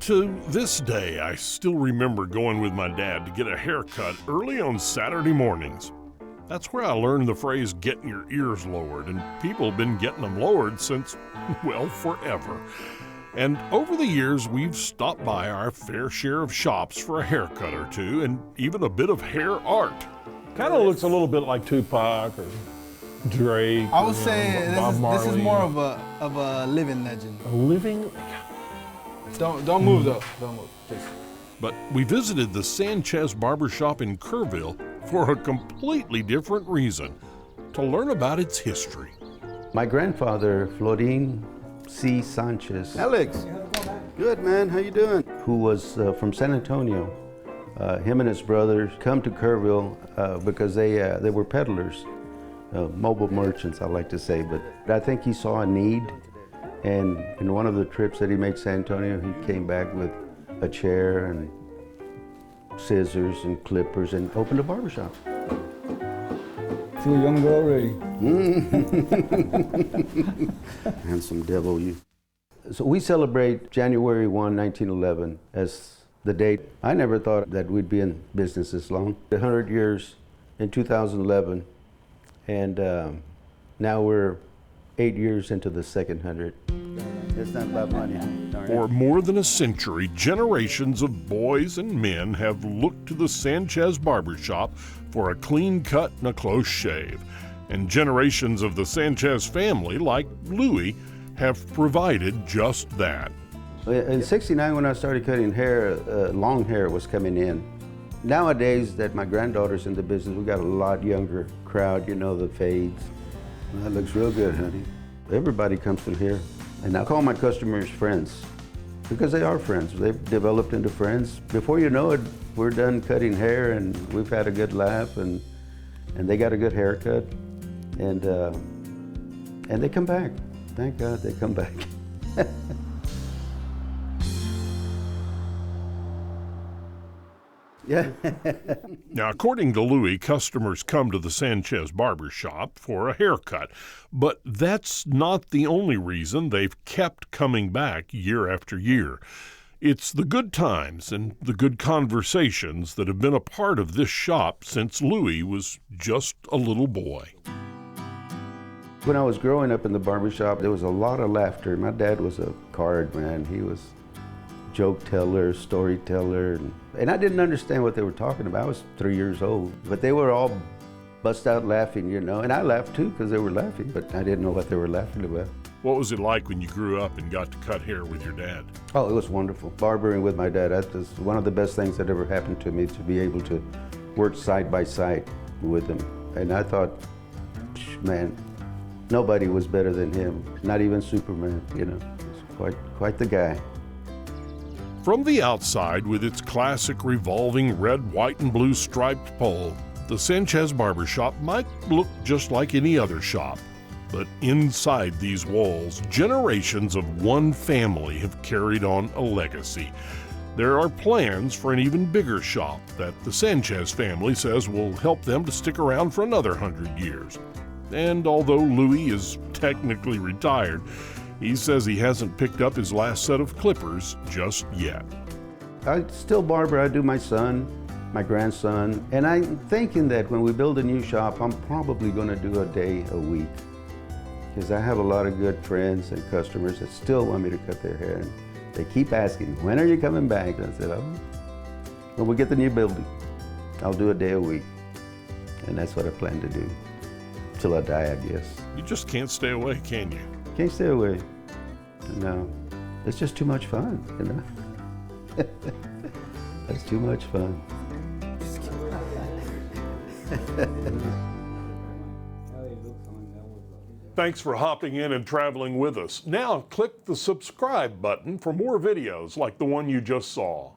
To this day, I still remember going with my dad to get a haircut early on Saturday mornings. That's where I learned the phrase getting your ears lowered, and people have been getting them lowered since, well, forever. And over the years, we've stopped by our fair share of shops for a haircut or two, and even a bit of hair art. Kind of looks a little bit like Tupac or Drake. I would say this is more of a living legend. A living? Don't move though. Don't move, please. But we visited the Sanchez Barber Shop in Kerrville for a completely different reason, to learn about its history. My grandfather, Louie Sanchez. Alex, good man, how you doing? Who was from San Antonio. Him and his brothers come to Kerrville because they were peddlers, mobile merchants, I like to say. But I think he saw a need, and in one of the trips that he made to San Antonio, he came back with a chair and scissors and clippers and opened a barbershop. Feel younger already. Handsome devil, you. So we celebrate January 1, 1911 as the date. I never thought that we'd be in business this long. 100 years in 2011, and now we're 8 years into the second 100. It's not about money. For more than a century, generations of boys and men have looked to the Sanchez Barber Shop for a clean cut and a close shave. And generations of the Sanchez family, like Louie, have provided just that. In '69, when I started cutting hair, long hair was coming in. Nowadays that my granddaughter's in the business, we got a lot younger crowd, you know, the fades. That looks real good, honey. Everybody comes through here. And I call my customers friends, because they are friends. They've developed into friends. Before you know it, we're done cutting hair and we've had a good laugh, and they got a good haircut, and they come back. Thank God they come back. Yeah. Now, according to Louie, customers come to the Sanchez Barber Shop for a haircut, but that's not the only reason they've kept coming back year after year. It's the good times and the good conversations that have been a part of this shop since Louie was just a little boy. When I was growing up in the barber shop, there was a lot of laughter. My dad was a card man. He was joke teller, storyteller, and I didn't understand what they were talking about. I was 3 years old, but they were all bust out laughing, you know, and I laughed too because they were laughing, but I didn't know what they were laughing about. What was it like when you grew up and got to cut hair with your dad? Oh, it was wonderful. Barbering with my dad, that was one of the best things that ever happened to me, to be able to work side by side with him. And I thought, man, nobody was better than him, not even Superman, you know. He's quite the guy. From the outside, with its classic revolving red, white, and blue striped pole, the Sanchez Barber Shop might look just like any other shop. But inside these walls, generations of one family have carried on a legacy. There are plans for an even bigger shop that the Sanchez family says will help them to stick around for another 100 years. And although Louie is technically retired, he says he hasn't picked up his last set of clippers just yet. I still barber. I do my son, my grandson, and I'm thinking that when we build a new shop, I'm probably going to do a day a week, because I have a lot of good friends and customers that still want me to cut their hair. And they keep asking, when are you coming back? And I said, oh, when we get the new building, I'll do a day a week. And that's what I plan to do, till I die, I guess. You just can't stay away, can you? Can't stay away. No, it's just too much fun, you know? That's too much fun. Thanks for hopping in and traveling with us. Now click the subscribe button for more videos like the one you just saw.